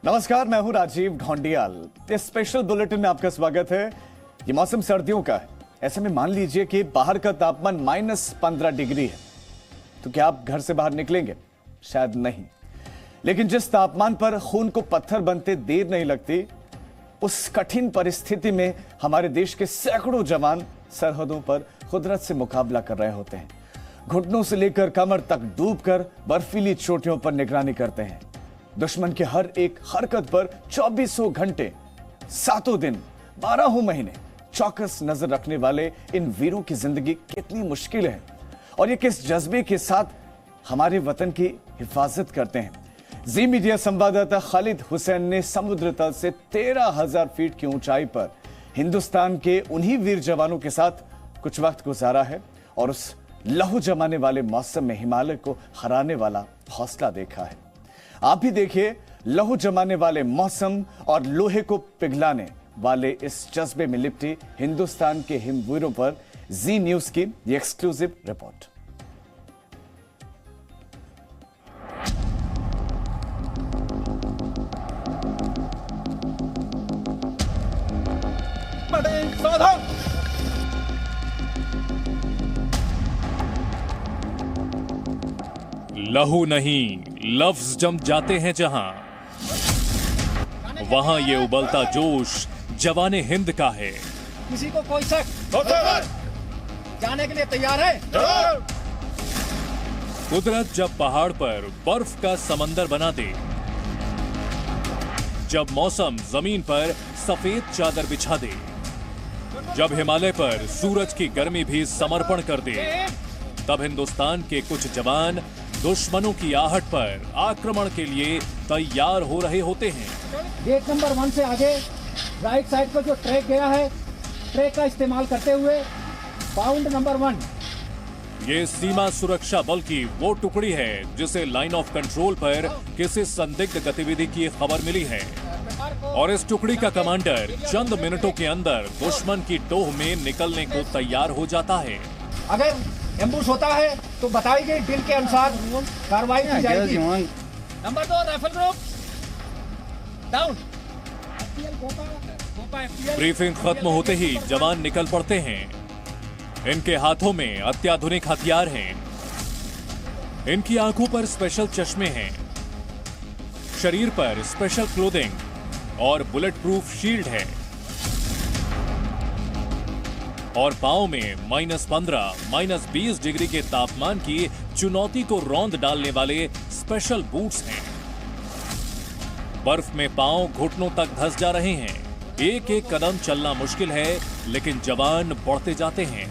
नमस्कार, मैं हूं राजीव ढोंडियाल। इस स्पेशल बुलेटिन में आपका स्वागत है। ये मौसम सर्दियों का है। ऐसे में मान लीजिए कि बाहर का तापमान -15 डिग्री है, तो क्या आप घर से बाहर निकलेंगे? शायद नहीं। लेकिन जिस तापमान पर खून को पत्थर बनते देर नहीं लगती, उस कठिन परिस्थिति में हमारे देश के सैकड़ों जवान सरहदों पर कुदरत से मुकाबला कर रहे होते हैं। घुटनों से लेकर कमर तक डूबकर बर्फीली चोटियों पर निगरानी करते हैं। दुश्मन की हर एक हरकत पर 24 घंटे 7 दिन 12 महीने चौकस नजर रखने वाले इन वीरों की जिंदगी कितनी मुश्किल है और ये किस जज्बे के साथ हमारे वतन की हिफाजत करते हैं। जी मीडिया संवाददाता खालिद हुसैन ने समुद्र तल से 13,000 फीट की ऊंचाई पर हिंदुस्तान के उन्हीं वीर जवानों के साथ कुछ वक्त गुजारा है और उस लहू जमाने वाले मौसम में हिमालय को हराने वाला हौसला देखा है। आप भी देखिए लहू जमाने वाले मौसम और लोहे को पिघलाने वाले इस जज्बे में लिपटी हिंदुस्तान के हिमवीरों पर जी न्यूज की ये एक्सक्लूसिव रिपोर्ट। लहू नहीं, लफ्ज जम जाते हैं जहां, वहां ये उबलता जोश जवाने हिंद का है। किसी को कोई शक? जाने के लिए तैयार है? कुदरत जब पहाड़ पर बर्फ का समंदर बना दे, जब मौसम जमीन पर सफेद चादर बिछा दे, जब हिमालय पर सूरज की गर्मी भी समर्पण कर दे, तब हिंदुस्तान के कुछ जवान दुश्मनों की आहट पर आक्रमण के लिए तैयार हो रहे होते हैं। गेट नंबर 1 से आगे राइट साइड पर जो ट्रैक गया है, ट्रैक का इस्तेमाल करते हुए पाउंड नंबर 1। ये सीमा सुरक्षा बल की वो टुकड़ी है जिसे लाइन ऑफ कंट्रोल पर किसी संदिग्ध गतिविधि की खबर मिली है और इस टुकड़ी का कमांडर चंद मिनटों के अंदर दुश्मन की टोह में निकलने को तैयार हो जाता है। अगर एम्बुश होता है तो बताई गई ड्रिल के अनुसार कार्रवाई की जाएगी। Number 2 rifle group down. Briefing खत्म होते ही जवान निकल पड़ते हैं। इनके हाथों में अत्याधुनिक हथियार हैं। इनकी आंखों पर स्पेशल चश्मे हैं, शरीर पर स्पेशल क्लोथिंग और बुलेट प्रूफ शील्ड है और पांव में -15, -20 डिग्री के तापमान की चुनौती को रौंद डालने वाले स्पेशल बूट्स हैं। बर्फ में पांव घुटनों तक धंस जा रहे हैं। एक एक कदम चलना मुश्किल है, लेकिन जवान बढ़ते जाते हैं।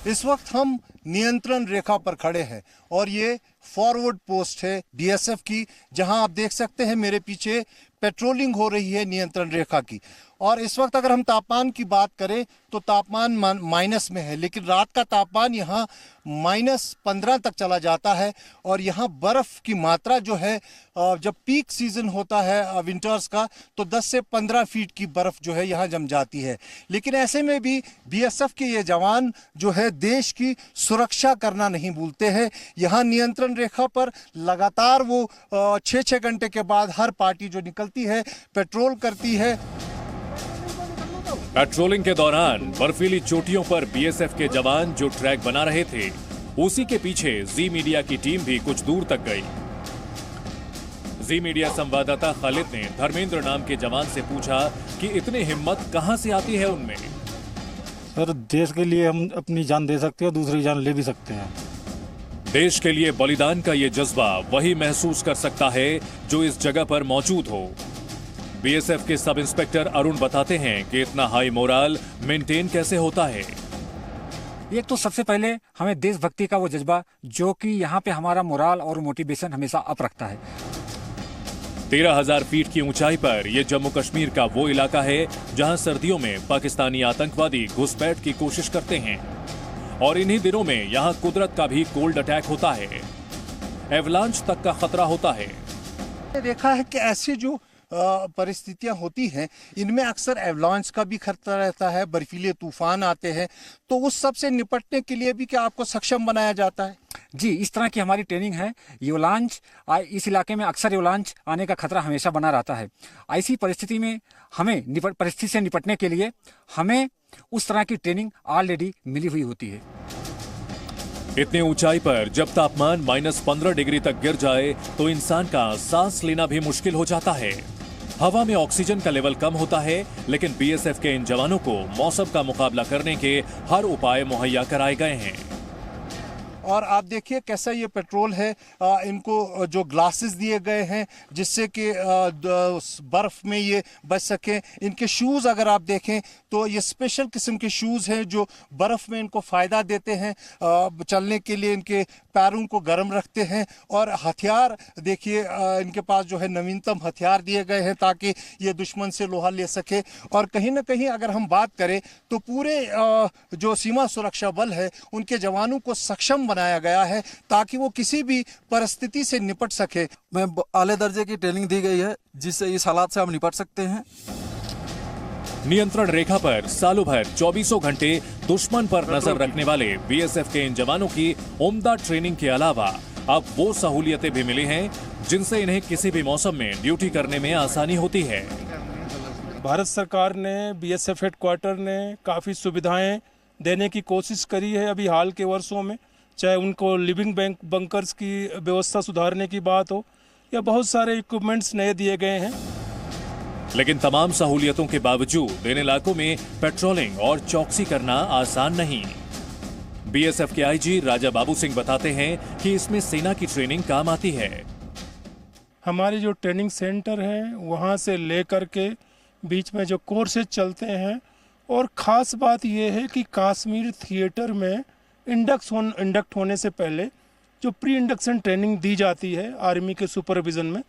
इस वक्त हम नियंत्रण रेखा पर खड़े हैं और ये फॉरवर्ड पोस्ट है बीएसएफ की, जहां आप देख सकते हैं मेरे पीछे पेट्रोलिंग हो रही है नियंत्रण रेखा की। और इस वक्त अगर हम तापमान की बात करें तो तापमान माइनस में है, लेकिन रात का तापमान यहाँ -15 तक चला जाता है और यहाँ बर्फ की मात्रा जो है, जब पीक सीजन होता है विंटर्स का, तो 10 से 15 फीट की बर्फ जो है यहाँ जम जाती है। लेकिन ऐसे में भी बीएसएफ के ये जवान जो है देश की सुरक्षा करना नहीं भूलते हैं। यहाँ नियंत्रण रेखा पर लगातार वो 6-6 घंटे के बाद हर पार्टी जो निकलती है पेट्रोल करती है। पेट्रोलिंग के दौरान बर्फीली चोटियों पर बीएसएफ के जवान जो ट्रैक बना रहे थे, उसी के पीछे जी मीडिया की टीम भी कुछ दूर तक गई। जी मीडिया संवाददाता खालिद ने धर्मेंद्र नाम के जवान से पूछा कि इतनी हिम्मत कहां से आती है उनमें। सर, देश के लिए हम अपनी जान दे सकते हैं, दूसरी जान ले भी सकते हैं। देश के लिए बलिदान का ये जज्बा वही महसूस कर सकता है जो इस जगह पर मौजूद हो। बीएसएफ के सब इंस्पेक्टर अरुण बताते हैं कि इतना हाई मोराल मेंटेन कैसे होता है। एक तो सबसे पहले हमें देशभक्ति का वो जज्बा जो कि यहाँ पे हमारा मोराल और मोटिवेशन हमेशा अप रखता है। 13,000 फीट की ऊंचाई पर यह जम्मू कश्मीर का वो इलाका है जहां सर्दियों में पाकिस्तानी आतंकवादी घुसपैठ की कोशिश करते हैं और इन्हीं दिनों में यहां कुदरत का भी कोल्ड अटैक होता है। एवलांच तक का खतरा होता है। देखा है कि ऐसे जो परिस्थितियां होती हैं, इनमें अक्सर एवलांच का भी खतरा रहता है, बर्फीले तूफान आते हैं, तो उस सब से निपटने के लिए भी क्या आपको सक्षम बनाया जाता है? जी, इस तरह की हमारी ट्रेनिंग है। योलांच इस इलाके में अक्सर योलांच आने का खतरा हमेशा बना रहता है। ऐसी परिस्थिति में हमें परिस्थिति से निपटने के लिए हमें उस तरह की ट्रेनिंग ऑलरेडी मिली हुई होती है। इतनी ऊंचाई पर जब तापमान -15 डिग्री तक गिर जाए तो इंसान का सांस लेना भी मुश्किल हो जाता है। हवा में ऑक्सीजन का लेवल कम होता है, लेकिन बीएसएफ के इन जवानों को मौसम का मुकाबला करने के हर उपाय मुहैया कराए गए हैं। और आप देखिए कैसा ये पेट्रोल है, इनको जो ग्लासेस दिए गए हैं जिससे कि बर्फ में ये बच सकें। इनके शूज़ अगर आप देखें तो ये स्पेशल किस्म के शूज़ हैं जो बर्फ में इनको फ़ायदा देते हैं, चलने के लिए इनके पैरों को गर्म रखते हैं। और हथियार देखिए, इनके पास जो है नवीनतम हथियार दिए गए हैं ताकि ये दुश्मन से लोहा ले सके। और कहीं ना कहीं अगर हम बात करें तो पूरे जो सीमा सुरक्षा बल है उनके जवानों को सक्षम बनाया गया है ताकि वो किसी भी परिस्थिति से निपट सके। मैं आले दर्जे की ट्रेनिंग दी गई है जिससे इस हालात से हम निपट सकते हैं। नियंत्रण रेखा पर सालों भर 24 घंटे दुश्मन पर नजर रखने वाले बीएसएफ के इन जवानों की उम्दा ट्रेनिंग के अलावा अब वो सहूलियतें भी मिली हैं जिनसे इन्हें किसी भी मौसम में ड्यूटी करने में आसानी होती है। भारत सरकार ने, बीएसएफ हेडक्वार्टर ने काफ़ी सुविधाएं देने की कोशिश करी है अभी हाल के वर्षों में, चाहे उनको लिविंग बंकर्स की व्यवस्था सुधारने की बात हो या बहुत सारे इक्विपमेंट्स नए दिए गए हैं। लेकिन तमाम सहूलियतों के बावजूद इन इलाकों में पेट्रोलिंग और चौकसी करना आसान नहीं। बीएसएफ के आईजी राजा बाबू सिंह बताते हैं कि इसमें सेना की ट्रेनिंग काम आती है। हमारे जो ट्रेनिंग सेंटर है वहाँ से लेकर के बीच में जो कोर्सेज चलते हैं, और ख़ास बात यह है कि कश्मीर थिएटर में इंडक्ट होने से पहले जो प्री इंडक्शन ट्रेनिंग दी जाती है आर्मी के सुपरविज़न में,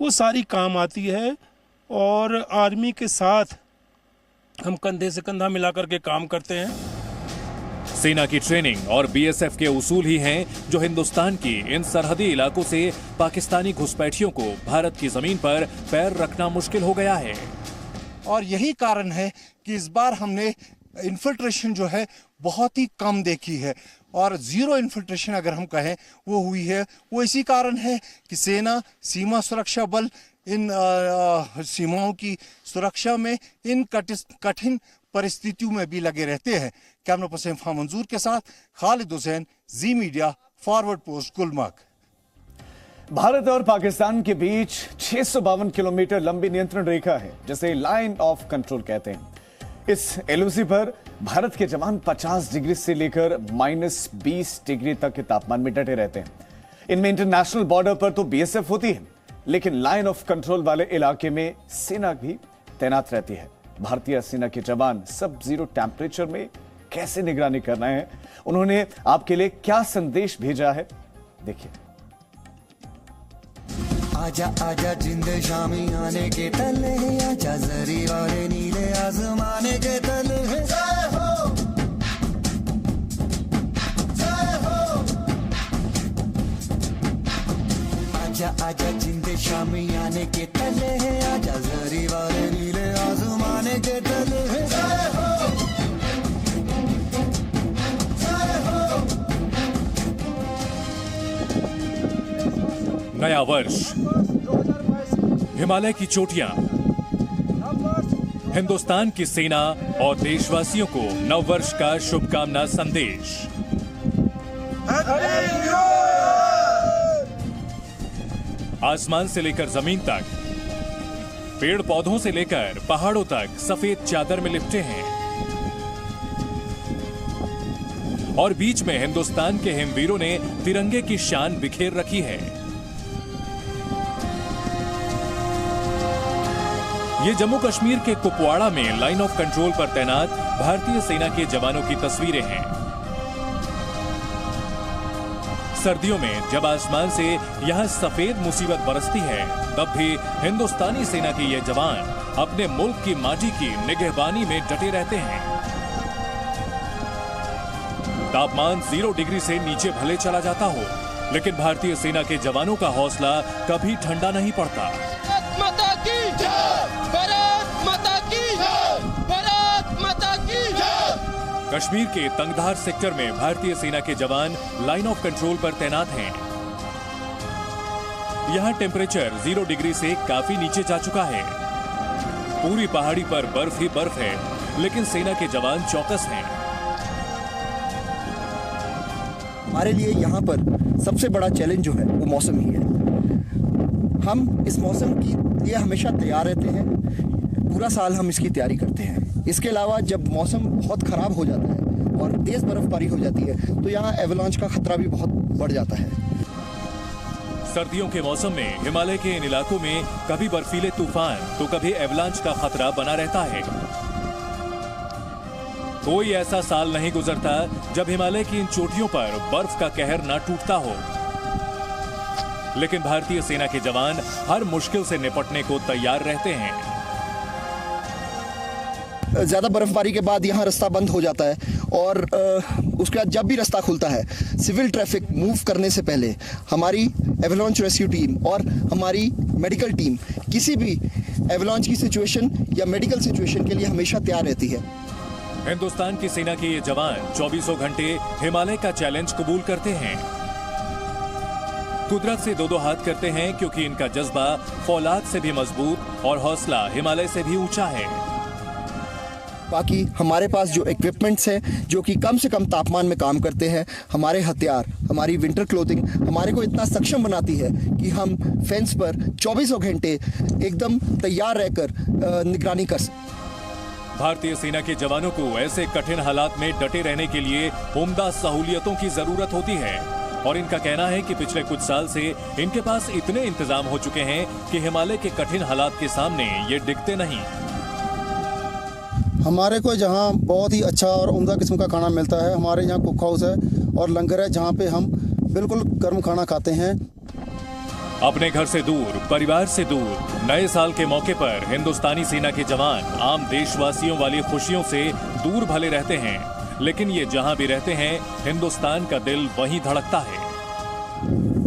वो सारी काम आती है। और आर्मी के साथ हम कंधे से कंधा मिलाकर के काम करते हैं। सेना की ट्रेनिंग और बीएसएफ के उसूल ही हैं जो हिंदुस्तान की इन सरहदी इलाकों से पाकिस्तानी घुसपैठियों को भारत की जमीन पर पैर रखना मुश्किल हो गया है। और यही कारण है कि इस बार हमने इन्फिल्ट्रेशन जो है बहुत ही कम देखी है, और जीरो इन्फिल्ट्रेशन अगर हम कहें वो हुई है। वो इसी कारण है कि सेना, सीमा सुरक्षा बल इन सीमाओं की सुरक्षा में इन कठिन परिस्थितियों में भी लगे रहते हैं। कैमरा पर्सन फाम मंजूर के साथ Khalid Hussain, Zee media, forward post, Gulmarg. Bharat और पाकिस्तान के बीच 652 किलोमीटर लंबी नियंत्रण रेखा है जिसे लाइन ऑफ कंट्रोल कहते हैं। इस एलओसी पर भारत के जवान 50 डिग्री से लेकर -20 डिग्री तक के तापमान में डटे रहते हैं। इनमें इंटरनेशनल बॉर्डर पर तो बीएसएफ होती है, लेकिन लाइन ऑफ कंट्रोल वाले इलाके में सेना भी तैनात रहती है। भारतीय सेना के जवान सब जीरो टेम्परेचर में कैसे निगरानी कर रहे हैं, उन्होंने आपके लिए क्या संदेश भेजा है, देखिए। आजा आजा जिंदे शामी आने के तले, आजा जरी वाले नीले आसमाने के तले। जय हो, जय हो। आजा आजा जिंदे शामी आने के तले, आजा जरी वाले नीले आसमाने के तले। जय हो, जय हो। नया वर्ष, हिमालय की चोटियां, हिंदुस्तान की सेना और देशवासियों को नववर्ष का शुभकामना संदेश। आसमान से लेकर जमीन तक, पेड़ पौधों से लेकर पहाड़ों तक सफेद चादर में लिपटे हैं, और बीच में हिंदुस्तान के हिमवीरों ने तिरंगे की शान बिखेर रखी है। ये जम्मू कश्मीर के कुपवाड़ा में लाइन ऑफ कंट्रोल पर तैनात भारतीय सेना के जवानों की तस्वीरें हैं। सर्दियों में जब आसमान से यहां सफेद मुसीबत बरसती है, तब भी हिंदुस्तानी सेना के ये जवान अपने मुल्क की माटी की निगहबानी में डटे रहते हैं। तापमान 0 डिग्री से नीचे भले चला जाता हो, लेकिन भारतीय सेना के जवानों का हौसला कभी ठंडा नहीं पड़ता। कश्मीर के तंगधार सेक्टर में भारतीय सेना के जवान लाइन ऑफ कंट्रोल पर तैनात हैं। यहाँ टेम्परेचर 0 डिग्री से काफी नीचे जा चुका है। पूरी पहाड़ी पर बर्फ ही बर्फ है, लेकिन सेना के जवान चौकस हैं। हमारे लिए यहाँ पर सबसे बड़ा चैलेंज जो है वो मौसम ही है। हम इस मौसम के लिए हमेशा तैयार रहते हैं, पूरा साल हम इसकी तैयारी करते हैं। इसके अलावा जब मौसम बहुत ख़राब हो जाता है और तेज़ बर्फबारी हो जाती है तो यहाँ एवलांच का खतरा भी बहुत बढ़ जाता है। सर्दियों के मौसम में हिमालय के इन इलाकों में कभी बर्फीले तूफान तो कभी एवलांच का खतरा बना रहता है। कोई ऐसा साल नहीं गुजरता जब हिमालय की इन चोटियों पर बर्फ का कहर न टूटता हो। लेकिन भारतीय सेना के जवान हर मुश्किल से निपटने को तैयार रहते हैं। ज़्यादा बर्फबारी के बाद यहाँ रास्ता बंद हो जाता है और उसके बाद जब भी रास्ता खुलता है, सिविल ट्रैफिक मूव करने से पहले हमारी एवलांच रेस्क्यू टीम और हमारी मेडिकल टीम किसी भी एवलांच की सिचुएशन या मेडिकल सिचुएशन के लिए हमेशा तैयार रहती है। हिंदुस्तान की सेना के ये जवान 24 घंटे हिमालय का चैलेंज कबूल करते हैं। कुदरत से दो हाथ करते हैं क्योंकि इनका जज्बा फौलाद से भी मजबूत और हौसला हिमालय से भी ऊंचा है। बाकी हमारे पास जो इक्विपमेंट्स हैं जो कि कम से कम तापमान में काम करते हैं, हमारे हथियार, हमारी विंटर क्लोथिंग हमारे को इतना सक्षम बनाती है कि हम फेंस पर 24 घंटे एकदम तैयार रहकर निगरानी कर सकते। भारतीय सेना के जवानों को ऐसे कठिन हालात में डटे रहने के लिए उम्दा सहूलियतों की जरूरत होती है और इनका कहना है कि पिछले कुछ साल से इनके पास इतने इंतजाम हो चुके हैं कि हिमालय के कठिन हालात के सामने ये डिगते नहीं। हमारे को जहाँ बहुत ही अच्छा और उम्दा किस्म का खाना मिलता है। हमारे यहाँ कुक हाउस है और लंगर है जहाँ पे हम बिल्कुल गर्म खाना खाते हैं। अपने घर से दूर, परिवार से दूर, नए साल के मौके पर हिंदुस्तानी सेना के जवान आम देशवासियों वाली खुशियों से दूर भले रहते हैं, लेकिन ये जहां भी रहते हैं हिंदुस्तान का दिल वहीं धड़कता है।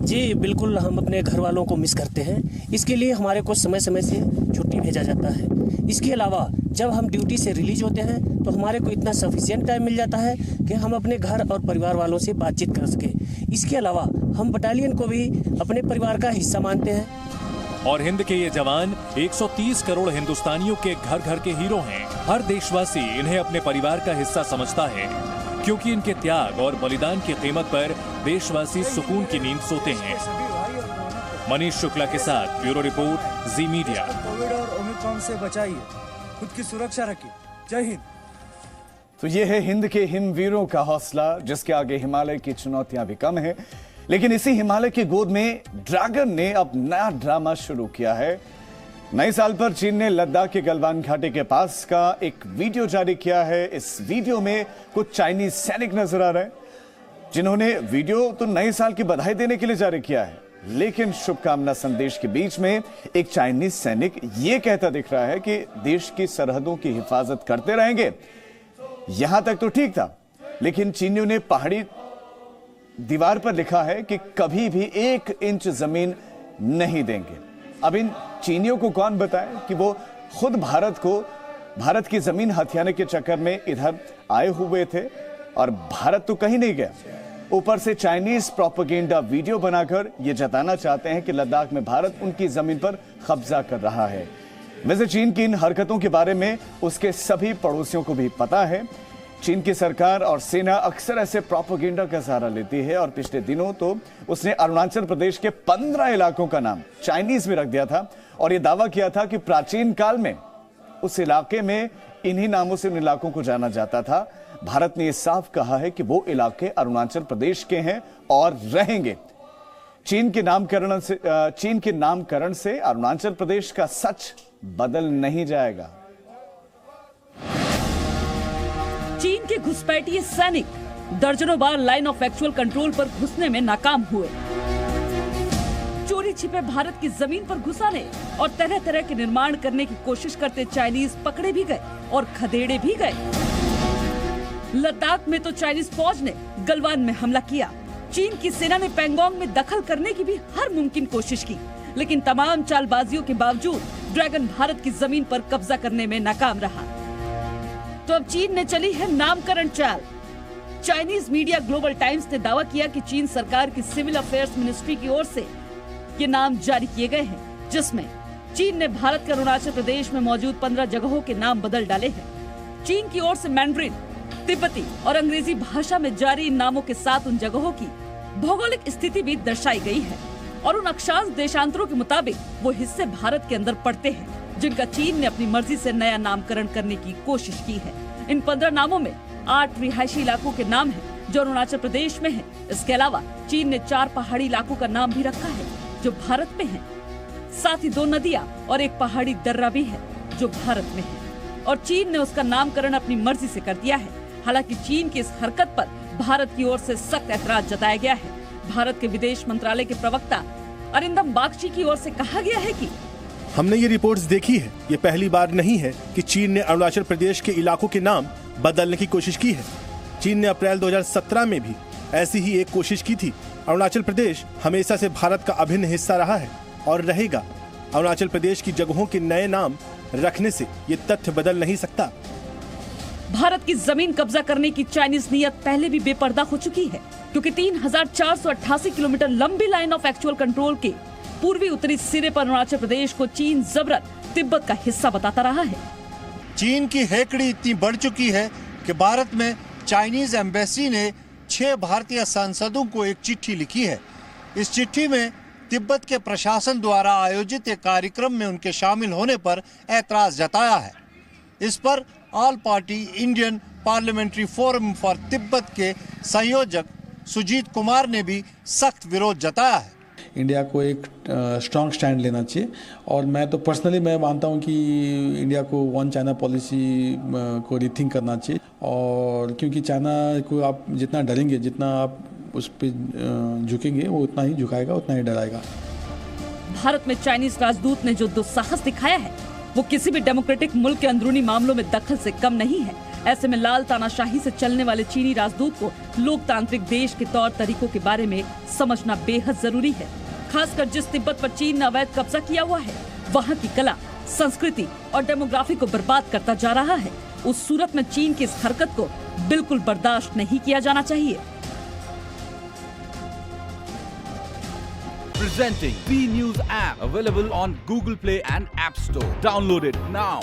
जी बिल्कुल, हम अपने घर वालों को मिस करते हैं। इसके लिए हमारे को समय समय से छुट्टी भेजा जाता है। इसके अलावा जब हम ड्यूटी से रिलीज होते हैं तो हमारे को इतना सफिशिएंट टाइम मिल जाता है कि हम अपने घर और परिवार वालों से बातचीत कर सके। इसके अलावा हम बटालियन को भी अपने परिवार का हिस्सा मानते हैं। और हिंद के ये जवान 130 करोड़ हिंदुस्तानियों के घर घर के हीरो हैं। हर देशवासी इन्हें अपने परिवार का हिस्सा समझता है क्योंकि इनके त्याग और बलिदान की कीमत पर देशवासी सुकून की नींद सोते हैं। मनीष शुक्ला के साथ ब्यूरो रिपोर्ट, जी मीडिया। कोविड और ओमिक्रॉन से बचाइए, खुद की सुरक्षा रखिए। जय हिंद। तो ये है हिंद के हिमवीरों का हौसला, जिसके आगे हिमालय की चुनौतियां भी कम है। लेकिन इसी हिमालय की गोद में ड्रैगन ने अब नया ड्रामा शुरू किया है। नए साल पर चीन ने लद्दाख के गलवान घाटी के पास का एक वीडियो जारी किया है। इस वीडियो में कुछ चाइनीज सैनिक नजर आ रहे हैं, जिन्होंने वीडियो तो नए साल की बधाई देने के लिए जारी किया है, लेकिन शुभकामना संदेश के बीच में एक चाइनीज सैनिक यह कहता दिख रहा है कि देश की सरहदों की हिफाजत करते रहेंगे। यहां तक तो ठीक था, लेकिन चीनियों ने पहाड़ी दीवार पर लिखा है कि कभी भी 1 इंच जमीन नहीं देंगे। अब इन चीनियों को कौन बताए कि वो खुद भारत की जमीन हथियाने के चक्कर में इधर आए हुए थे और भारत तो कहीं नहीं गया। ऊपर से चाइनीज प्रोपेगेंडा वीडियो बनाकर यह जताना चाहते हैं कि लद्दाख में भारत उनकी जमीन पर कब्जा कर रहा है। वैसे चीन की इन हरकतों के बारे में उसके सभी पड़ोसियों को भी पता है। चीन की सरकार और सेना अक्सर ऐसे प्रोपेगेंडा का सहारा लेती है और पिछले दिनों तो उसने अरुणाचल प्रदेश के 15 इलाकों का नाम चाइनीज में रख दिया था और यह दावा किया था कि प्राचीन काल में उस इलाके में इन्हीं नामों से उन इलाकों को जाना जाता था। भारत ने यह साफ कहा है कि वो इलाके अरुणाचल प्रदेश के हैं और रहेंगे। चीन के नामकरण से अरुणाचल प्रदेश का सच बदल नहीं जाएगा। चीन के घुसपैठिए सैनिक दर्जनों बार लाइन ऑफ एक्चुअल कंट्रोल पर घुसने में नाकाम हुए। चोरी छिपे भारत की जमीन पर घुसाने और तरह तरह के निर्माण करने की कोशिश करते चाइनीज पकड़े भी गए और खदेड़े भी गए। लद्दाख में तो चाइनीज फौज ने गलवान में हमला किया। चीन की सेना ने पैंगोंग में दखल करने की भी हर मुमकिन कोशिश की, लेकिन तमाम चालबाजियों के बावजूद ड्रैगन भारत की जमीन पर कब्जा करने में नाकाम रहा। तो अब चीन ने चली है नामकरण चाल। चाइनीज मीडिया ग्लोबल टाइम्स ने दावा किया कि चीन सरकार की सिविल अफेयर्स मिनिस्ट्री की ओर से ये नाम जारी किए गए हैं, जिसमें चीन ने भारत के अरुणाचल प्रदेश में मौजूद 15 जगहों के नाम बदल डाले हैं। चीन की ओर से मैंड्रिन, तिब्बती और अंग्रेजी भाषा में जारी इन नामों के साथ उन जगहों की भौगोलिक स्थिति भी दर्शाई गई है और उन अक्षांश देशांतरों के मुताबिक वो हिस्से भारत के अंदर पड़ते हैं जिनका चीन ने अपनी मर्जी से नया नामकरण करने की कोशिश की है। इन 15 नामों में 8 रिहायशी इलाकों के नाम हैं जो अरुणाचल प्रदेश में है। इसके अलावा चीन ने 4 पहाड़ी इलाकों का नाम भी रखा है जो भारत में है। साथ ही 2 नदियां और एक पहाड़ी दर्रा भी है जो भारत में है और चीन ने उसका नामकरण अपनी मर्जी से कर दिया है। हालांकि चीन की इस हरकत पर भारत की ओर से सख्त ऐतराज जताया गया है। भारत के विदेश मंत्रालय के प्रवक्ता अरिंदम बागची की ओर से कहा गया है कि हमने ये रिपोर्ट्स देखी है। ये पहली बार नहीं है कि चीन ने अरुणाचल प्रदेश के इलाकों के नाम बदलने की कोशिश की है। चीन ने अप्रैल 2017 में भी ऐसी ही एक कोशिश की थी। अरुणाचल प्रदेश हमेशा से भारत का अभिन्न हिस्सा रहा है और रहेगा। अरुणाचल प्रदेश की जगहों के नए नाम रखने से ये तथ्य बदल नहीं सकता। भारत की जमीन कब्जा करने की चाइनीज नीयत पहले भी बेपर्दा हो चुकी है, क्योंकि 3488 किलोमीटर लंबी लाइन ऑफ एक्चुअल कंट्रोल के पूर्वी उत्तरी सिरे पर अरुणाचल प्रदेश को चीन जबरन तिब्बत का हिस्सा बताता रहा है। चीन की हेकड़ी इतनी बढ़ चुकी है कि भारत में चाइनीज एम्बेसी ने 6 भारतीय सांसदों को एक चिट्ठी लिखी है। इस चिट्ठी में तिब्बत के प्रशासन द्वारा आयोजित एक कार्यक्रम में उनके शामिल होने पर ऐतराज जताया है। इस पर all party Indian parliamentary forum for Tibet के संयोजक सुजीत कुमार ने भी सख्त विरोध जताया है। इंडिया को एक स्ट्रॉन्ग स्टैंड लेना चाहिए और मैं तो पर्सनली मैं मानता हूं कि इंडिया को वन चाइना पॉलिसी को रीथिंक करना चाहिए। और क्योंकि चाइना को आप जितना डरेंगे, जितना आप उस पर झुकेंगे, वो उतना ही झुकाएगा, उतना ही डराएगा। भारत में चाइनीज राजदूत ने जो दुस्साहस दिखाया है वो किसी भी डेमोक्रेटिक मुल्क के अंदरूनी मामलों में दखल से कम नहीं है। ऐसे में लाल तानाशाही से चलने वाले चीनी राजदूत को लोकतांत्रिक देश के तौर तरीकों के बारे में समझना बेहद जरूरी है। खासकर जिस तिब्बत पर चीन ने अवैध कब्जा किया हुआ है, वहाँ की कला, संस्कृति और डेमोग्राफी को बर्बाद करता जा रहा है। उस सूरत में चीन की इस हरकत को बिल्कुल बर्दाश्त नहीं किया जाना चाहिए। Presenting B News app, available on Google Play and App Store. Download it now.